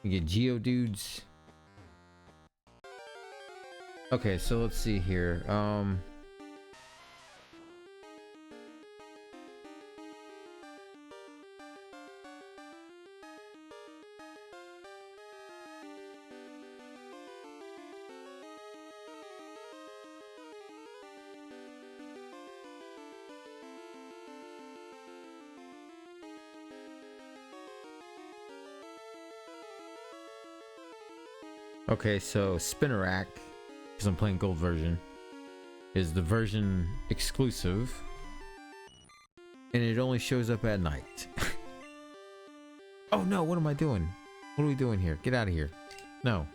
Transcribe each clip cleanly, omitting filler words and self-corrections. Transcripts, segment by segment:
You get Geodudes. Okay, so let's see here. Okay, so Spinnerack, because I'm playing gold version, is the version exclusive, and it only shows up at night. Oh no, what am I doing? What are we doing here? Get out of here. No.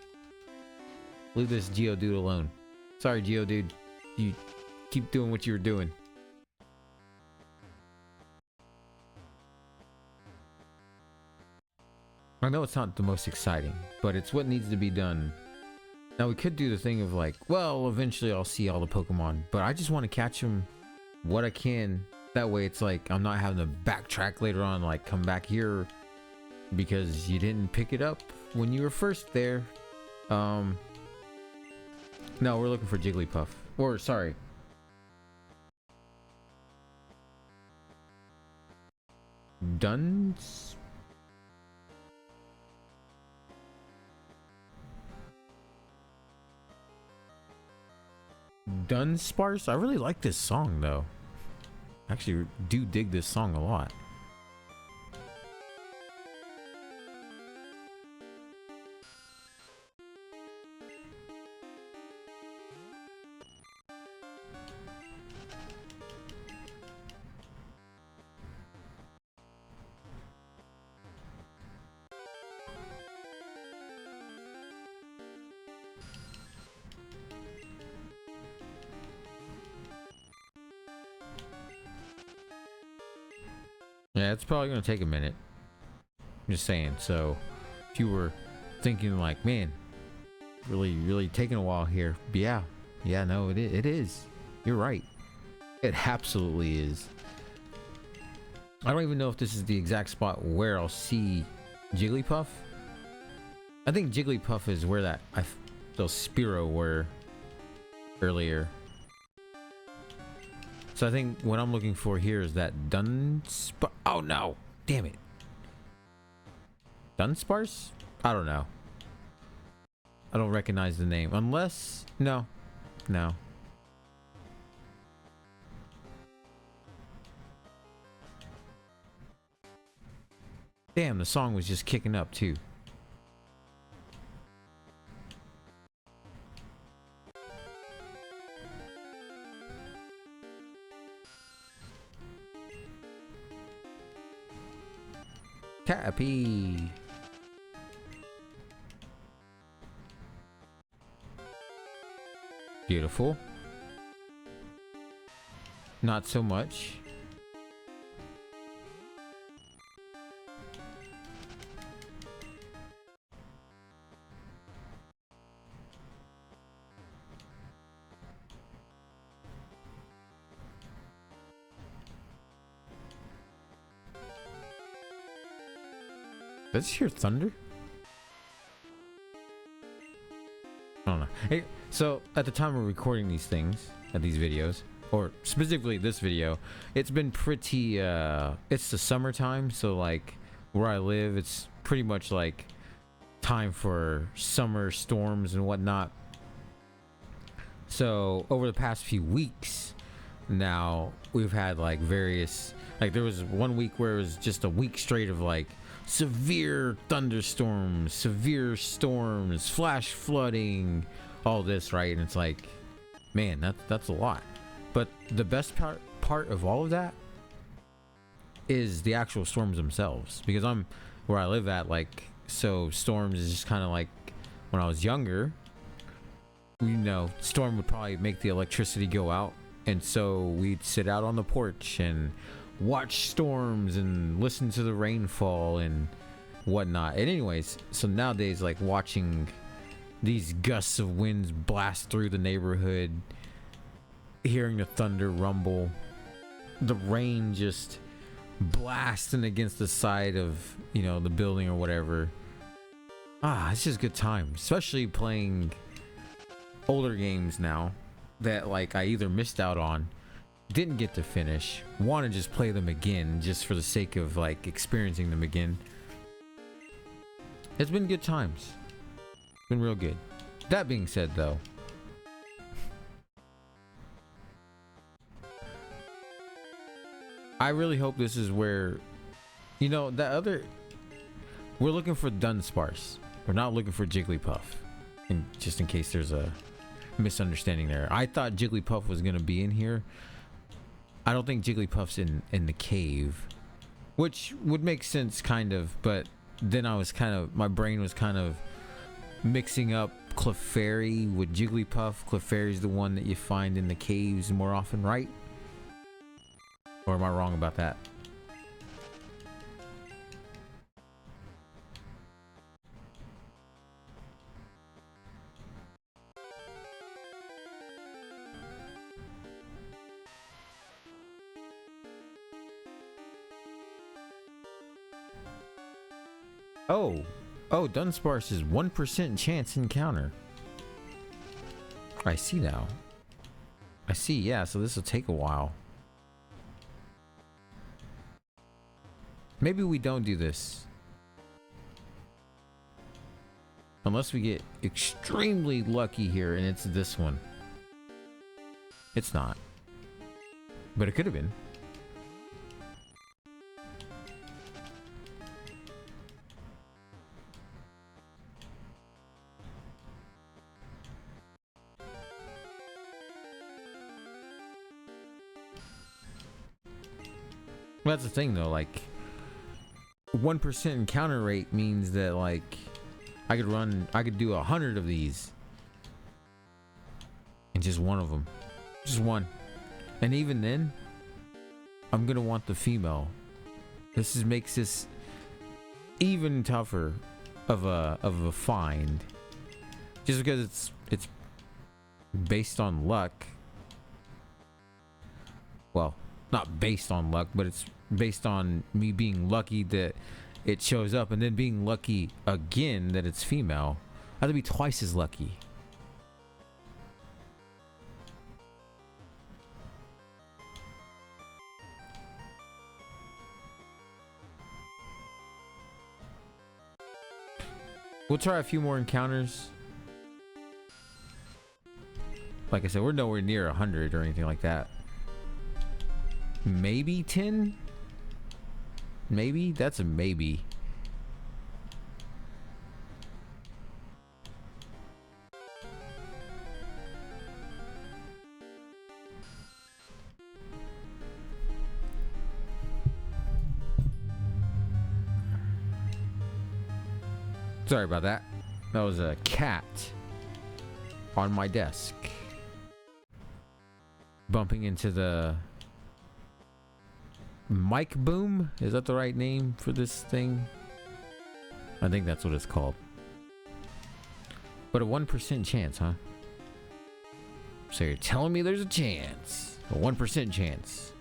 Leave this Geodude alone. Sorry, Geodude. You keep doing what you were doing. I know it's not the most exciting, but it's what needs to be done. Now we could do the thing of like, well, eventually I'll see all the Pokemon, but I just want to catch them what I can. That way it's like I'm not having to backtrack later on, like come back here because you didn't pick it up when you were first there. No, we're looking for Jigglypuff. Or sorry. Duns? Dunsparce? I really like this song though. Actually do dig this song a lot. Yeah, it's probably gonna take a minute. I'm just saying. So if you were thinking like, man, really taking a while here, yeah, no, it is. You're right. It absolutely is. I don't even know if this is the exact spot where I'll see Jigglypuff. I think Jigglypuff is where that those Spearow were earlier. So I think what I'm looking for here is that Dunsparce. Oh no! Damn it! Dunsparce? I don't know. I don't recognize the name. Unless... No. Damn, the song was just kicking up too. Cappy. Beautiful. Not so much. Does it hear thunder? I don't know. Hey, so at the time of recording these things, these videos, or specifically this video, it's been pretty, it's the summertime, so like where I live, it's pretty much like time for summer storms and whatnot. So over the past few weeks now, we've had like various, like there was 1 week where it was just a week straight of like severe thunderstorms, severe storms, flash flooding, all this, right? And it's like, man, that's a lot. But the best part of all of that is the actual storms themselves, because I'm where I live at, like, so storms is just kind of like when I was younger, you know, storm would probably make the electricity go out, and so we'd sit out on the porch and watch storms and listen to the rainfall and whatnot. And anyways, so nowadays, like watching these gusts of winds blast through the neighborhood, hearing the thunder rumble, the rain just blasting against the side of, you know, the building or whatever, It's just good time, especially playing older games now that like I either missed out on, didn't get to finish, want to just play them again just for the sake of like experiencing them again. It's been good times. Been real good. That being said though, I really hope this is where, you know, that other, we're looking for Dunsparce. We're not looking for Jigglypuff. And just in case there's a misunderstanding there. I thought Jigglypuff was going to be in here. I don't think Jigglypuff's in the cave, which would make sense kind of, but then I was kind of, my brain was kind of mixing up Clefairy with Jigglypuff. Clefairy's the one that you find in the caves more often, right? Or am I wrong about that? Oh, Dunsparce is 1% chance encounter. I see now. I see, yeah, so this will take a while. Maybe we don't do this. Unless we get extremely lucky here and it's this one. It's not. But it could have been. Well, that's the thing though, like 1% encounter rate means that like I could do 100 of these and just one of them, just one. And even then I'm gonna want the female. Makes this even tougher of a find, just because it's based on luck. Well, not based on luck, but it's based on me being lucky that it shows up and then being lucky again that it's female. I have to be twice as lucky. We'll try a few more encounters. Like I said, we're nowhere near 100 or anything like that. Maybe 10? Maybe? That's a maybe. Sorry about that. That was a cat on my desk bumping into the mic boom. Is that the right name for this thing? I think that's what it's called. But a 1% chance, huh? So you're telling me there's a chance, a 1% chance,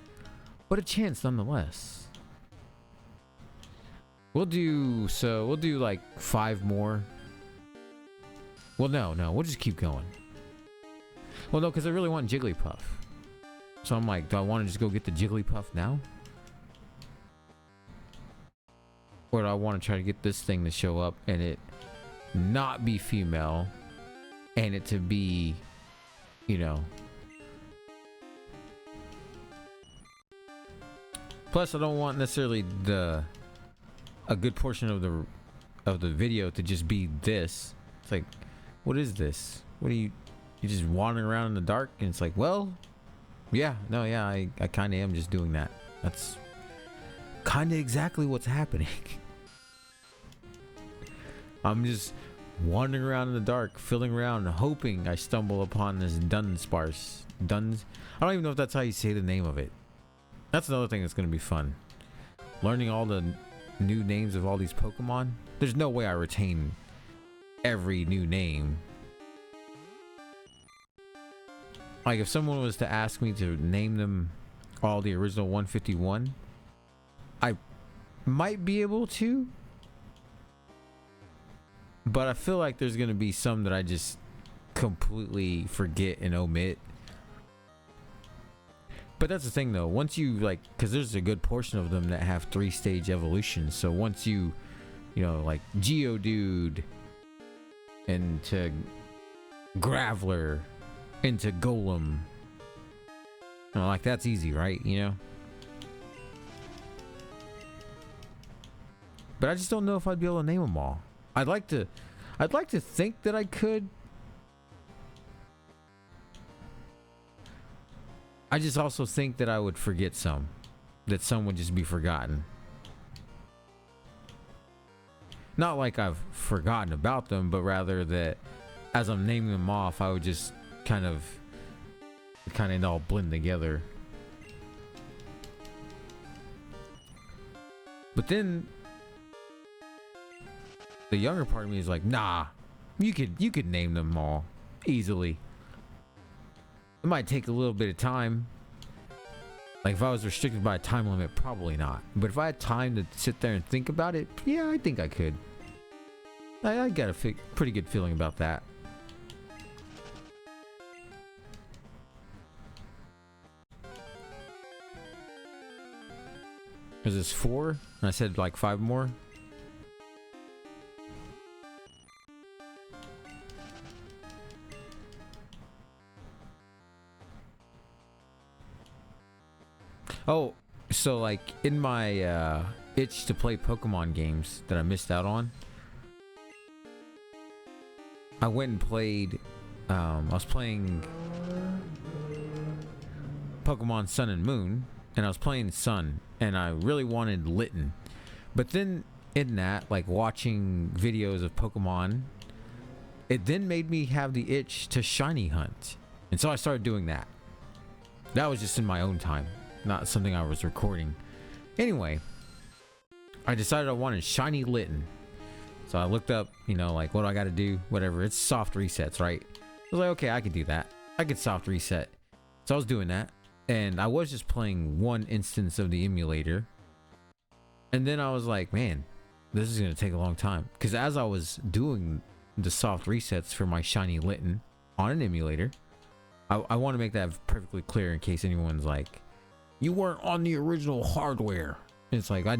but a chance nonetheless. We'll do like 5 more. Well, no, we'll just keep going. Well, no, because I really want Jigglypuff. So I'm like, do I want to just go get the Jigglypuff now? Or do I want to try to get this thing to show up and it not be female and it to be, you know. Plus, I don't want necessarily a good portion of the video to just be this. It's like, what is this? What are you just wandering around in the dark? And it's like, well, yeah, no, yeah, I kind of am just doing that. That's kind of exactly what's happening. I'm just wandering around in the dark, filling around, hoping I stumble upon this Dunsparce. I don't even know if that's how you say the name of it. That's another thing that's going to be fun. Learning all the new names of all these Pokemon. There's no way I retain every new name. Like if someone was to ask me to name them all the original 151, I might be able to. but I feel like there's gonna be some that I just completely forget and omit. But that's the thing though, once you like, because there's a good portion of them that have 3-stage evolution. So once you know, like Geodude into Graveler into Golem, you know, like that's easy, right? You know. But I just don't know if I'd be able to name them all. I'd like to think that I could. I just also think that I would forget some. That some would just be forgotten. Not like I've forgotten about them, but rather that as I'm naming them off, I would just kind of all blend together. But then the younger part of me is like, nah, you could name them all easily. It might take a little bit of time. Like if I was restricted by a time limit, probably not. But if I had time to sit there and think about it, yeah, I think I could. I got a pretty good feeling about that. Is this 4? And I said like 5 more. Oh, so like in my itch to play Pokemon games that I missed out on, I went and played, I was playing Pokemon Sun and Moon, and I was playing Sun, and I really wanted Litten. But then in that, like watching videos of Pokemon, it then made me have the itch to shiny hunt. And so I started doing that. That was just in my own time, not something I was recording. Anyway, I decided I wanted shiny Litten. So I looked up, you know, like what do I got to do? Whatever. It's soft resets, right? I was like, okay, I can do that. I could soft reset. So I was doing that. And I was just playing one instance of the emulator. And then I was like, man, this is going to take a long time. Because as I was doing the soft resets for my shiny Litten on an emulator, I want to make that perfectly clear in case anyone's like, you weren't on the original hardware. It's like, I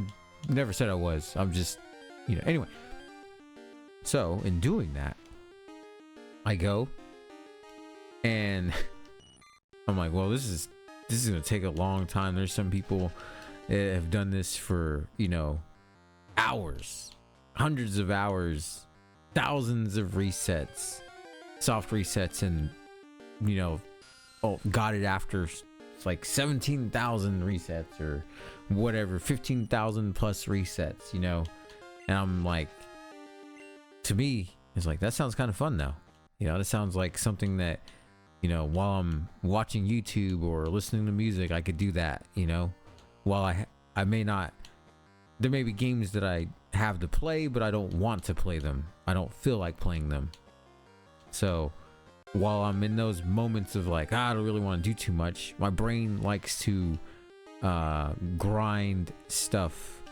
never said I was. I'm just, you know, anyway. So in doing that, I go and I'm like, well, this is going to take a long time. There's some people that have done this for, you know, hours, hundreds of hours, thousands of resets, soft resets, and, you know, got it after like 17,000 resets or whatever, 15,000 plus resets, you know. And I'm like, to me, it's like, that sounds kind of fun now. You know, that sounds like something that, you know, while I'm watching YouTube or listening to music, I could do that, you know. While I may not, there may be games that I have to play, but I don't want to play them. I don't feel like playing them. So while I'm in those moments of like, I don't really want to do too much, my brain likes to grind stuff,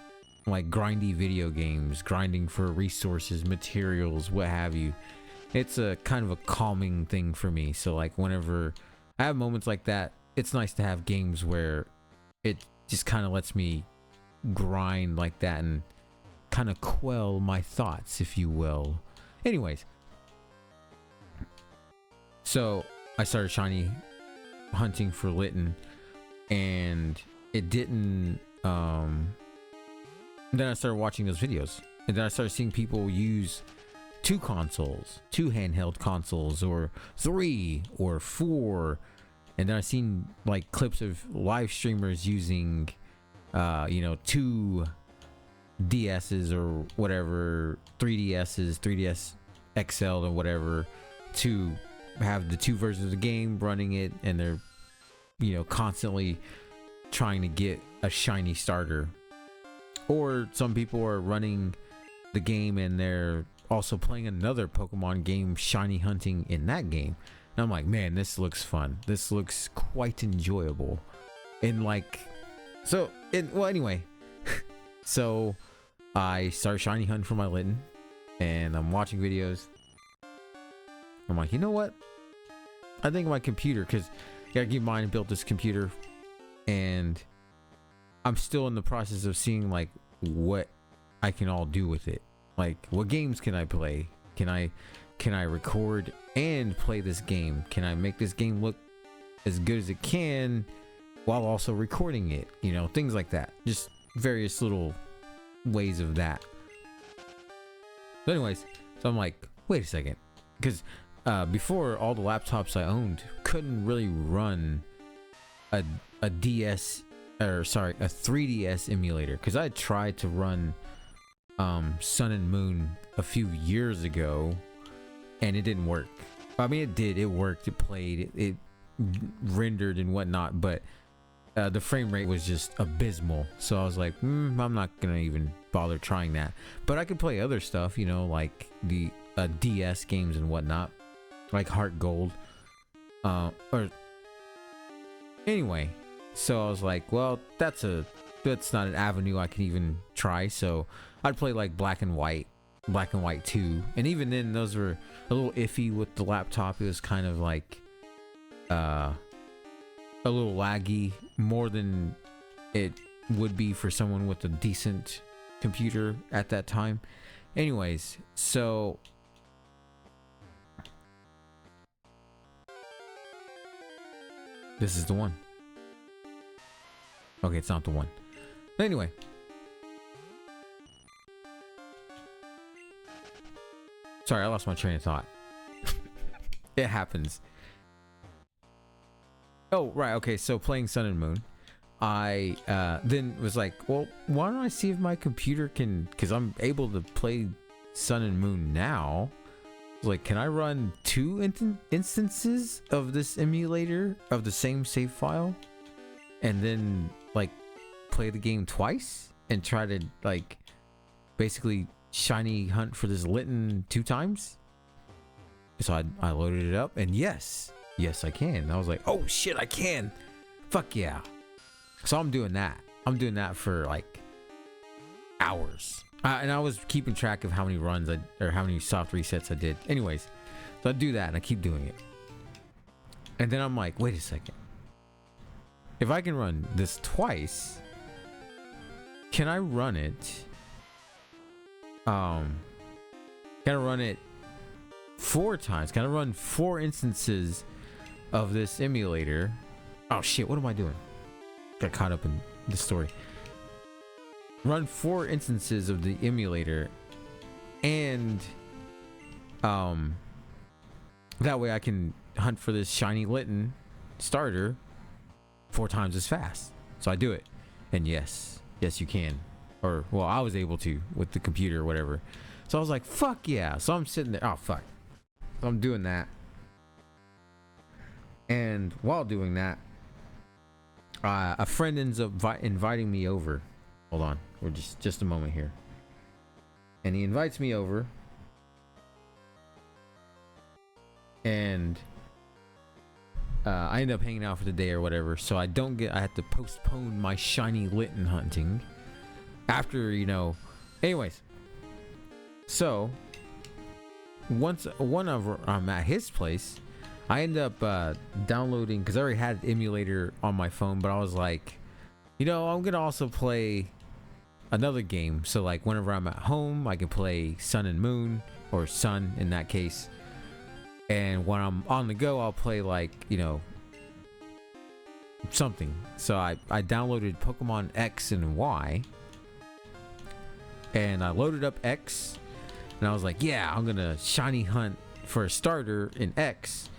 like grindy video games, grinding for resources, materials, what have you. It's a kind of a calming thing for me. So like whenever I have moments like that, it's nice to have games where it just kind of lets me grind like that and kind of quell my thoughts, if you will. Anyways, so I started shiny hunting for Litten, and it didn't, then I started watching those videos, and then I started seeing people use 2 consoles, 2 handheld consoles, or 3 or 4. And then I seen like clips of live streamers using, you know, 2 DSs or whatever, 3DSs, 3DS XL or whatever, to have the 2 versions of the game running it, and they're, you know, constantly trying to get a shiny starter. Or some people are running the game and they're also playing another Pokemon game, shiny hunting in that game. And I'm like, man, this looks fun. This looks quite enjoyable. And like, well, anyway, so I started shiny hunting for my Litten, and I'm watching videos. I'm like, you know what? I think my computer, because you gotta keep in mind I built this computer, and I'm still in the process of seeing like what I can all do with it. Like, what games can I play? Can I record and play this game? Can I make this game look as good as it can while also recording it? You know, things like that. Just various little ways of that. But anyways, so I'm like, wait a second, because before, all the laptops I owned couldn't really run a DS, or sorry, a 3DS emulator, because I tried to run Sun and Moon a few years ago and it didn't work. I mean, it did, it worked, it played, it rendered and whatnot, but the frame rate was just abysmal. So I was like, I'm not gonna even bother trying that. But I could play other stuff, you know, like the DS games and whatnot, like Heart Gold, or anyway. So I was like, well, that's not an avenue I can even try. So I'd play like Black and White 2, and even then those were a little iffy with the laptop. It was kind of like a little laggy, more than it would be for someone with a decent computer at that time. Anyways, so this is the one. Okay, it's not the one. But anyway, sorry, I lost my train of thought. It happens. Oh, right. Okay, so playing Sun and Moon, I then was like, well, why don't I see if my computer can, because I'm able to play Sun and Moon now. Like, can I run two instances of this emulator of the same save file, and then like play the game twice and try to like basically shiny hunt for this Litten 2 times? So I loaded it up, and yes, I can. I was like, oh shit, I can. Fuck yeah. So I'm doing that. I'm doing that for like hours. And I was keeping track of how many runs or how many soft resets I did. Anyways, so I do that and I keep doing it. And then I'm like, wait a second. If I can run this twice, can I run it? Can I run it 4 times? Can I run 4 instances of this emulator? Oh shit, what am I doing? Got caught up in the story. Run 4 instances of the emulator, and that way I can hunt for this shiny Litten starter 4 times as fast. So I do it, and yes you can, or well, I was able to with the computer or whatever. So I was like, fuck yeah. So I'm sitting there, oh fuck, so I'm doing that, and while doing that, a friend ends up inviting me over. Hold on, we're just a moment here. And he invites me over, and I end up hanging out for the day or whatever. So I have to postpone my shiny Litten hunting after, you know. Anyways, so once I'm at his place, I end up downloading, because I already had an emulator on my phone, but I was like, you know, I'm gonna also play another game. So like whenever I'm at home, I can play Sun and Moon, or Sun in that case. And when I'm on the go, I'll play like, you know, something. So I downloaded Pokemon X and Y, and I loaded up X, and I was like, yeah, I'm gonna shiny hunt for a starter in X,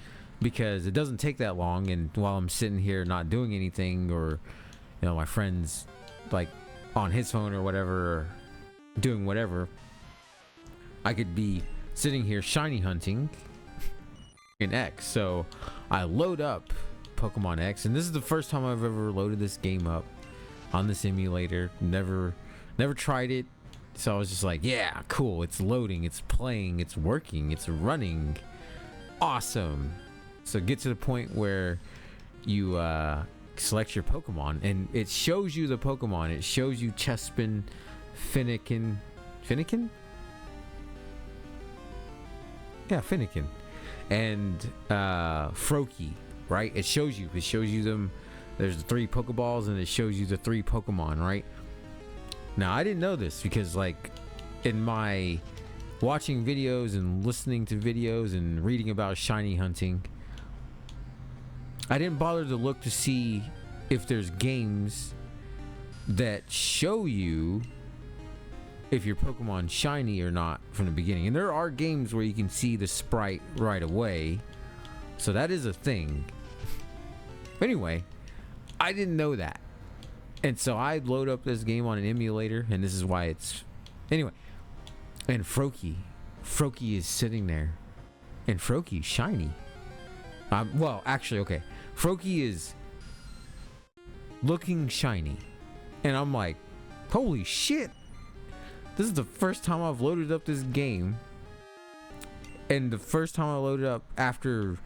because it doesn't take that long. And while I'm sitting here not doing anything, or you know, my friend's like on his phone or whatever, or doing whatever, I could be sitting here shiny hunting in X. So I load up Pokemon X, and this is the first time I've ever loaded this game up on this emulator. Never tried it. So I was just like, yeah, cool, it's loading, it's playing, it's working, it's running, awesome. So get to the point where you select your Pokemon, and it shows you the Pokemon. It shows you Chespin, Finnegan, Yeah, Finnegan. And Froakie, right? It shows you them. There's the 3 Pokeballs, and it shows you the 3 Pokemon, right? Now, I didn't know this because, like, in my watching videos and listening to videos and reading about shiny hunting, I didn't bother to look to see if there's games that show you if your Pokemon shiny or not from the beginning. And there are games where you can see the sprite right away, so that is a thing. Anyway, I didn't know that, and so I load up this game on an emulator, and this is why it's anyway. And Froakie is sitting there, and Froakie's shiny. Well, actually, okay, Froakie is looking shiny, and I'm like, holy shit, this is the first time I've loaded up this game, and the first time I loaded up after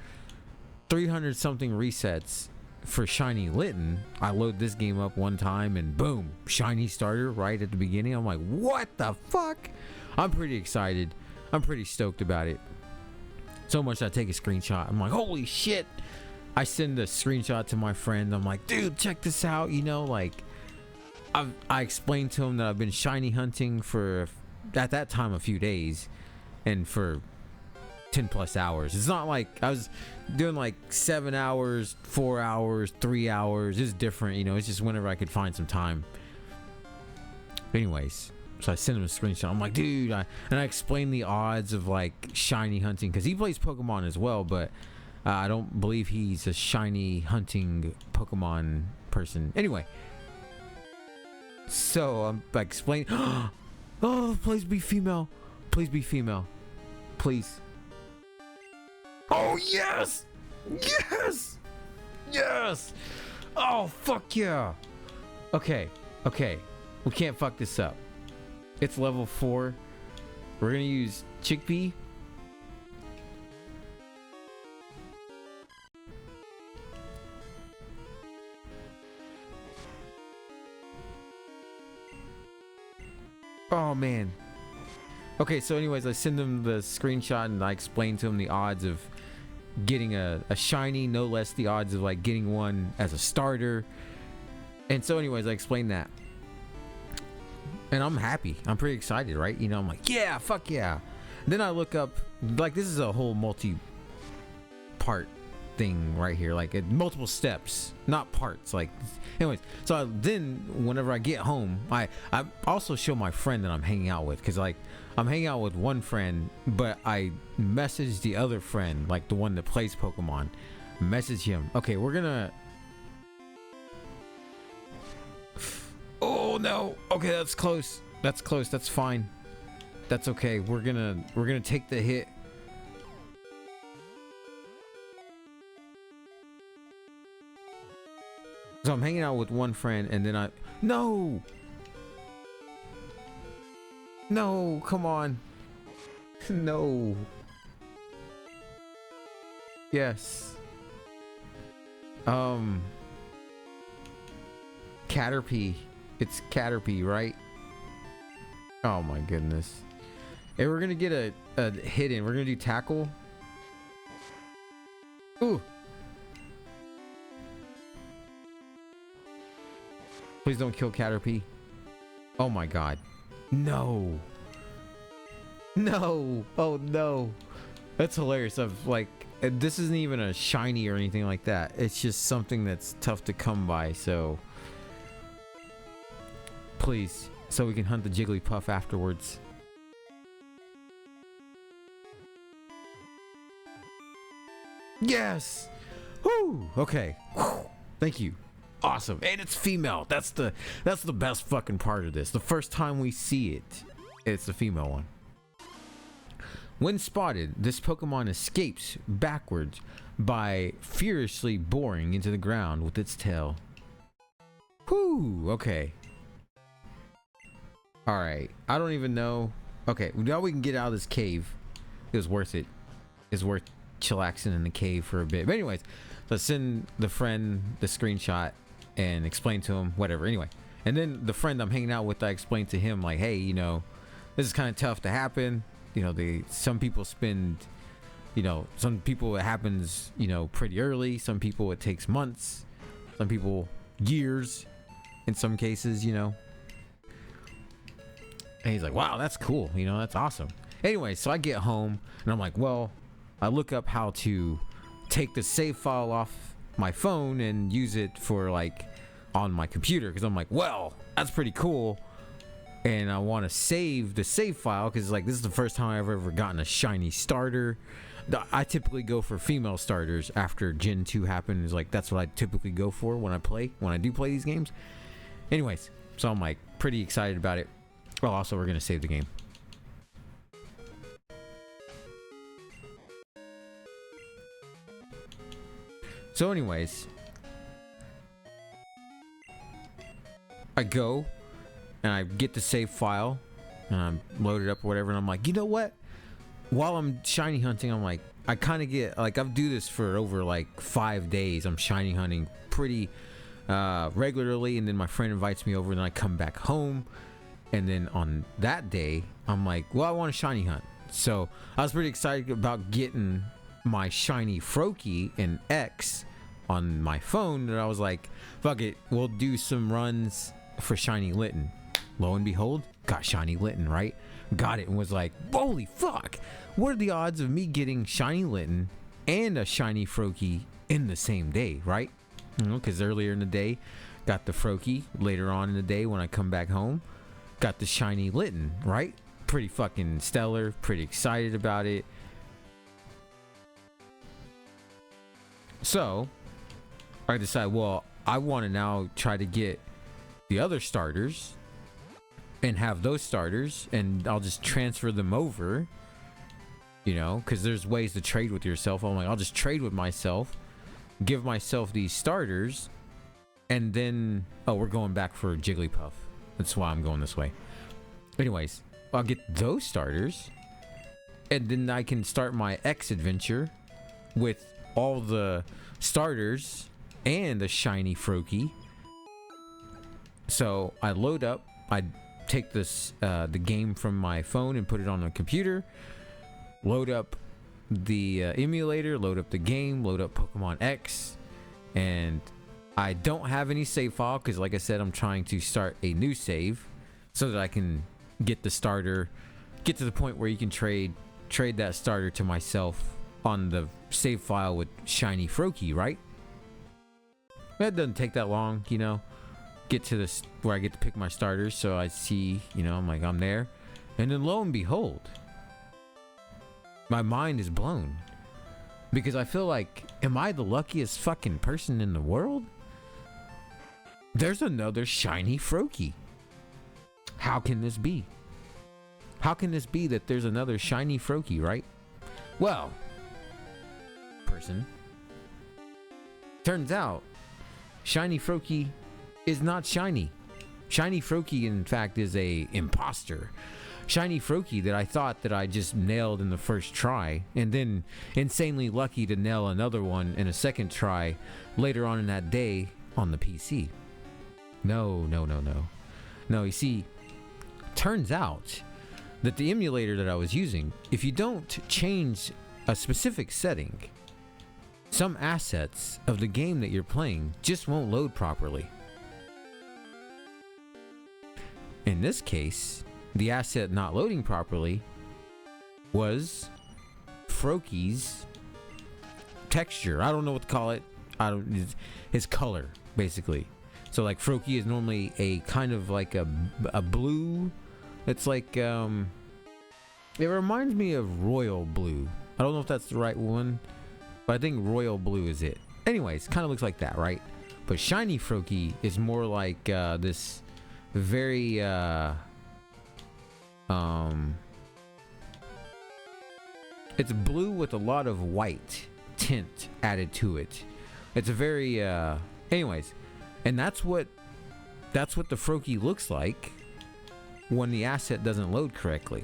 300 something resets for shiny Litten. I load this game up one time and boom, shiny starter right at the beginning. I'm like, what the fuck? I'm pretty excited. I'm pretty stoked about it. So much that I take a screenshot. I'm like, holy shit. I send a screenshot to my friend. I'm like, dude, check this out. You know, like, I explained to him that I've been shiny hunting for, at that time, a few days, and for 10 plus hours. It's not like I was doing like 7 hours, 4 hours, 3 hours. It's different, you know. It's just whenever I could find some time. Anyways, so I sent him a screenshot. I'm like, dude, and I explained the odds of like shiny hunting, because he plays Pokemon as well, but I don't believe he's a shiny hunting Pokemon person. Anyway, so I'm like explaining. Oh, please be female. Please be female. Please. Oh, yes! Yes! Yes! Oh, fuck yeah! Okay. We can't fuck this up. It's level 4. We're gonna use Chickpea. Oh, man. Okay, so anyways, I send him the screenshot and I explain to him the odds of getting a shiny, no less the odds of like getting one as a starter. And so anyways, I explained that, and I'm happy. I'm pretty excited, right? You know, I'm like, yeah, fuck yeah. Then I look up, like, this is a whole multi-part thing right here, like multiple steps, not parts. Like, anyways, so then whenever I get home, I also show my friend that I'm hanging out with, because like I'm hanging out with one friend, but I message the other friend, like the one that plays Pokemon, message him. Okay, we're gonna, oh no, okay, that's close, that's fine, that's okay. We're gonna take the hit. So I'm hanging out with one friend, and then no, come on, no, yes, Caterpie, it's Caterpie, right? Oh my goodness. Hey, we're gonna get a hit in. We're gonna do tackle. Ooh. Please don't kill Caterpie. Oh my god. No. No. Oh no. That's hilarious. Of like, this isn't even a shiny or anything like that. It's just something that's tough to come by, so please, so we can hunt the Jigglypuff afterwards. Yes. Woo. Okay. Whew. Thank you. Awesome. And it's female. That's the best fucking part of this. The first time we see it, it's the female one. When spotted, this Pokemon escapes backwards by furiously boring into the ground with its tail. Whew. Okay. Alright. I don't even know. Okay. Now we can get out of this cave. It was worth it. It's worth chillaxing in the cave for a bit. But anyways, let's send the friend the screenshot and explain to him whatever. Anyway, and then the friend I'm hanging out with, I explained to him like, hey, you know, this is kind of tough to happen. You know, some people spend You know, some people it happens, you know, pretty early. Some people it takes months. Some people years in some cases, you know. And he's like, wow, that's cool. You know, that's awesome. Anyway, so I get home and I'm like, well, I look up how to take the save file off my phone and use it for like on my computer, because I'm like, well, that's pretty cool. And I want to save the save file because like this is the first time I've ever gotten a shiny starter. I typically go for female starters after Gen 2 happened. Is like that's what I typically go for when I do play these games. Anyways, so I'm like pretty excited about it. Well, also we're gonna save the game. So anyways, I go and I get the save file and I'm loaded up or whatever, and I'm like, you know what? While I'm shiny hunting, I'm like, I kind of get like I do this for over like 5 days. I'm shiny hunting pretty regularly, and then my friend invites me over, and then I come back home, and then on that day, I'm like, well, I want to shiny hunt. So I was pretty excited about getting my shiny Froakie in X on my phone, that I was like, fuck it, we'll do some runs for shiny Litten. Lo and behold, got shiny Litten, right? Got it and was like, holy fuck, what are the odds of me getting shiny Litten and a shiny Froakie in the same day, right? You know, because earlier in the day got the Froakie, later on in the day when I come back home got the shiny Litten, right? Pretty fucking stellar, pretty excited about it. So I decide, well, I want to now try to get the other starters and have those starters, and I'll just transfer them over, you know, because there's ways to trade with yourself. I'm like, I'll just trade with myself, give myself these starters, and then, oh, we're going back for Jigglypuff. That's why I'm going this way. Anyways, I'll get those starters, and then I can start my X adventure with all the starters and the shiny Froakie. So I load up, I take this the game from my phone and put it on the computer, load up the emulator, load up the game, load up Pokemon X, and I don't have any save file because, like I said, I'm trying to start a new save so that I can get the starter, get to the point where you can trade that starter to myself on the save file with shiny Froakie, right? That doesn't take that long, you know. Get to this where I get to pick my starters, so I see, you know, I'm like, I'm there, and then lo and behold, my mind is blown because I feel like, am I the luckiest fucking person in the world? There's another shiny Froakie. How can this be? How can this be that there's another shiny Froakie, right? Well, person, turns out shiny Froakie is not shiny. Shiny Froakie, in fact, is a imposter. Shiny Froakie that I thought that I just nailed in the first try, and then insanely lucky to nail another one in a second try later on in that day on the PC. No. You see, turns out that the emulator that I was using, if you don't change a specific setting, some assets of the game that you're playing just won't load properly. In this case, the asset not loading properly was Froakie's texture. I don't know what to call it. His color, basically. So like Froakie is normally a kind of like a blue. It's like it reminds me of royal blue. I don't know if that's the right one, but I think royal blue is it. Anyways, kind of looks like that, right? But shiny Froakie is more like this very it's blue with a lot of white tint added to it. It's a very anyways, and that's what the Froakie looks like when the asset doesn't load correctly.